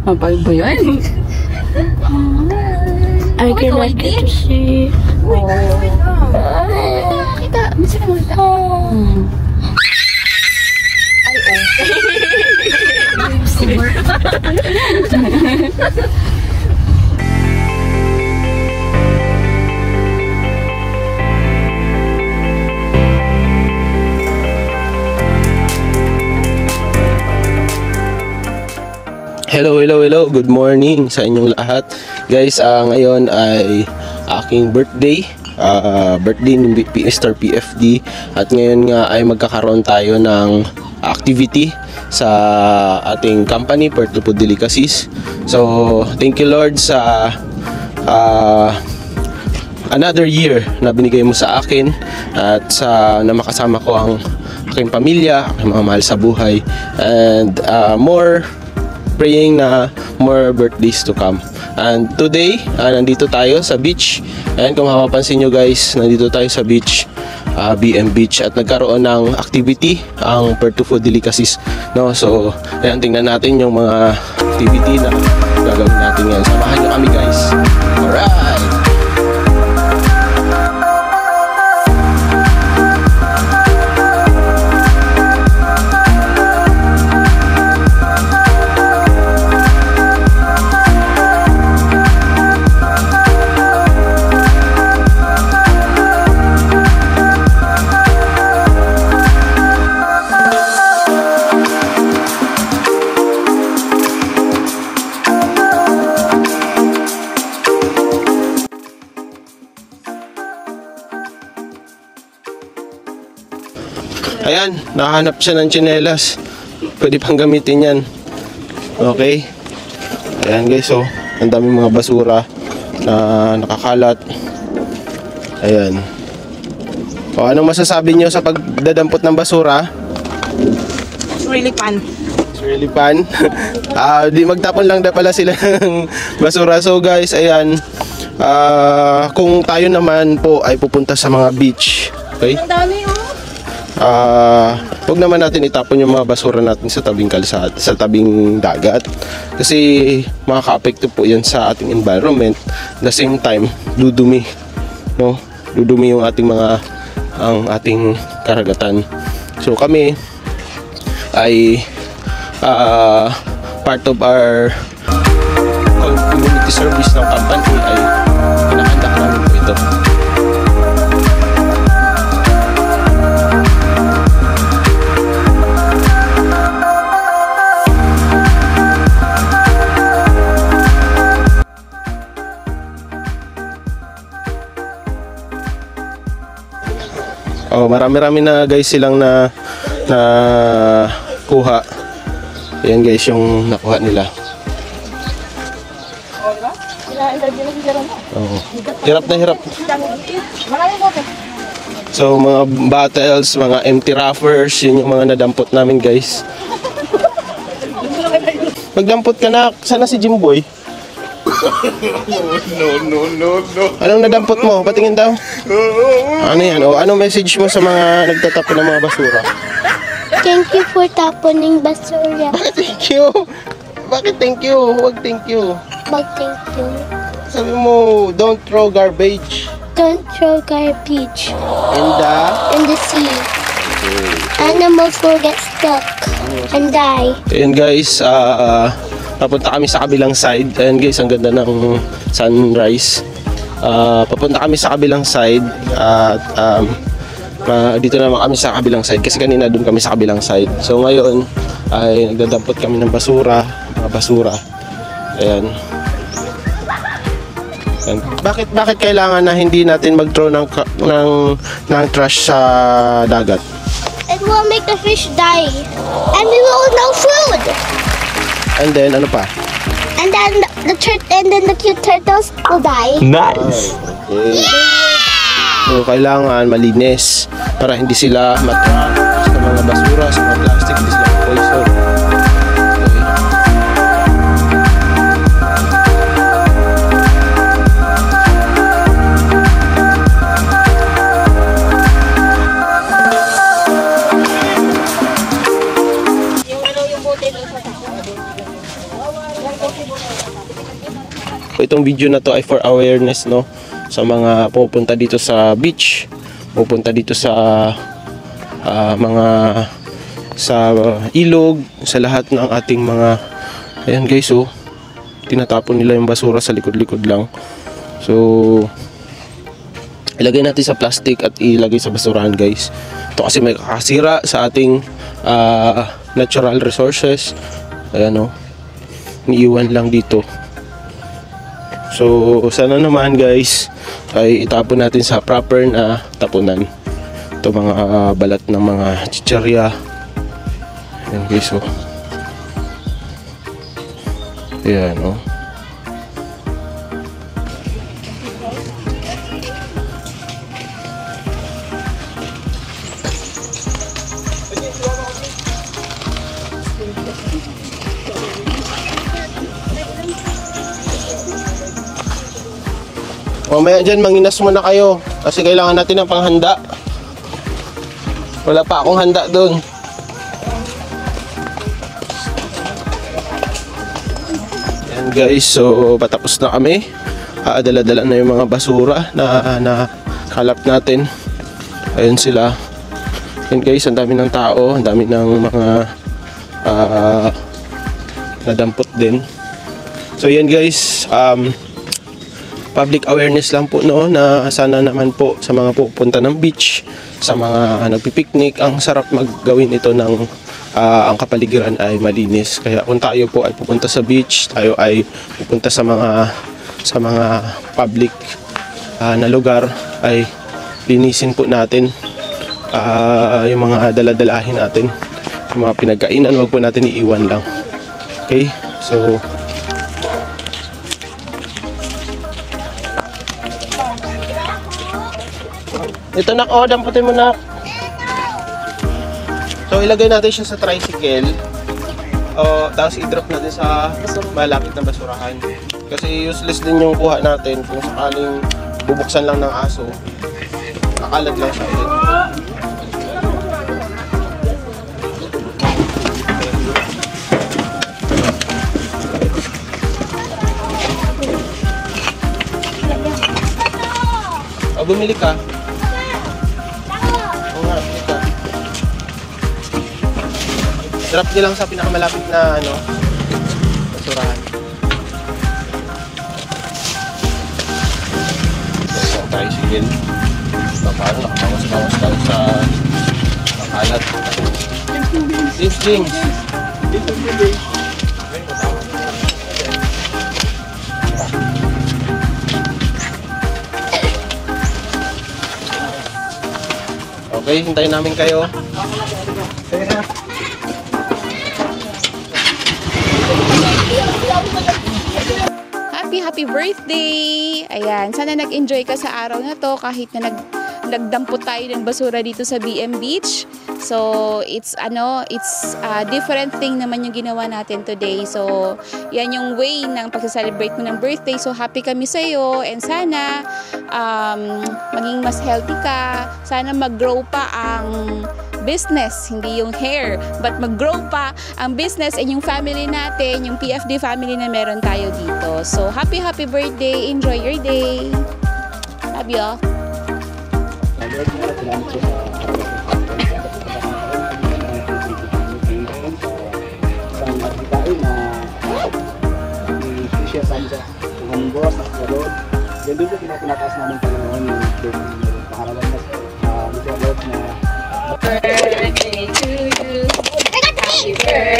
Mabay ba yan? I cannot get to see. Kita, minsan naman kita. Ay, Hello. Good morning sa inyong lahat. Guys, ngayon ay aking birthday. Birthday ng Mr. PFD. At ngayon nga ay magkakaroon tayo ng activity sa ating company, Puerto Food Delicacies. So, thank you Lord sa another year na binigay mo sa akin at sa na makasama ko ang aking pamilya, aking mga mahal sa buhay, and more praying na more birthdays to come. And today, nandito tayo sa beach. And kung mapapansin nyo guys, nandito tayo sa beach, BM Beach, at nagkaroon ng activity ang Puerto Food Delicacies, no? So, ayan, tingnan natin yung mga activity na gagawin natin ngayon. Samahan nyo kami guys. Alright! Ayan, nakahanap siya ng tsinelas. Pwede pang gamitin yan. Okay. Ayan guys, so ang daming mga basura na nakakalat. Ayan. O, anong masasabi nyo sa pagdadampot ng basura? It's really fun. It's really fun. Di magtapon lang na pala sila ng basura. So guys, ayan. Kung tayo naman po ay pupunta sa mga beach. Okay? Ang dami Huwag naman natin itapon yung mga basura natin sa tabing kalsada, sa tabing dagat, kasi makaka-apekto po yan sa ating environment. At the same time, dudumi, no? Dudumi yung ating ating karagatan. So kami ay part of our community service ng company ay kinakanta namin po ito. Oh, marami-rami na guys silang na kuha. Ayan guys yung nakuha nila. Oh, hirap na hirap. So mga bottles, mga empty wrappers, yun yung mga nadampot namin guys. Magdampot ka na. Sana si Jimboy? No. Anong nadampot mo? Patingin daw. Ano yan? O, anong message mo sa mga nagtatapon ng mga basura? Thank you for taponing basura. Thank you. Bakit thank you? Huwag thank you. Thank you. Sabi mo, don't throw garbage Don't throw garbage in the sea. Animals will get stuck and die. Ayan guys, papunta kami sa kabilang side. Ayan guys, ang ganda ng sunrise. Papunta kami sa kabilang side at dito naman kami sa kabilang side kasi kanina doon kami sa kabilang side. So ngayon ay nagdadampot kami ng basura, mga basura. Ayan. Ayan. Bakit kailangan na hindi natin mag-throw ng trash sa dagat? It will make the fish die. And we will have no food. And then ano pa? And then the cute turtles will die. Nice. Okay. So kailangan malinis para hindi sila matrap sa mga basura, sa mga plastic, hindi sila poison. Itong video na to ay for awareness, no, sa mga pupunta dito sa beach, pupunta dito sa mga sa ilog, sa lahat ng ating mga, ayan guys, oh, tinatapon nila yung basura sa likod-likod lang. So ilagay natin sa plastic at ilagay sa basurahan, guys. Ito kasi may kakasira sa ating natural resources. Ayan, oh, niiwan lang dito. So sana naman, guys, ay itapon natin sa proper na tapunan ito, mga balat ng mga chichirya. Ayan, guys, oh. Ayan, oh. Mamaya dyan, manginas muna kayo kasi kailangan natin ng panghanda. Wala pa akong handa doon. Yan guys, so patapos na kami. Dala-dala na yung mga basura na kalap natin. Ayun sila. Yan guys, ang dami ng tao, ang dami ng mga nadampot din. So yan guys, public awareness lang po, no, na sana naman po sa mga pupunta ng beach, sa mga nagpipiknik, ang sarap maggawin ito ng ang kapaligiran ay malinis. Kaya kung tayo po ay pupunta sa beach, tayo ay pupunta sa mga public na lugar, ay linisin po natin yung mga daladalahin natin, yung mga pinagkainan, wag po natin iiwan lang. Okay, so ito, nak, oh, damputin mo, nak. So ilagay natin siya sa tricycle. Tapos i-drop natin sa malapit na basurahan. Kasi useless din yung kuha natin kung sakaling bubuksan lang ng aso. Kakalat lang siya ulit. Bumili ka. Drop nyo lang sa pinakamalapit na basurahan. So, tricycle. Paano nakapangas-pangas tayo sa nakalat. James. Okay, hintayin namin kayo. Happy birthday! Ayan, sana nag-enjoy ka sa araw na to kahit na nagdampot tayo ng basura dito sa BM Beach. So, it's a different thing naman yung ginawa natin today. So, yan yung way ng pag-celebrate mo ng birthday. So, happy kami sa'yo and sana maging mas healthy ka. Sana mag-grow pa ang business, hindi yung hair, but mag-grow pa ang business and yung family natin, yung PFD family na meron tayo dito. So, happy birthday! Enjoy your day! Love you all! I-share sa amin sa aming boss na kalod. Then doon po pinataas namin Panginoon yung paharalan na Mr. Lord na Birthday to you. Happy birthday.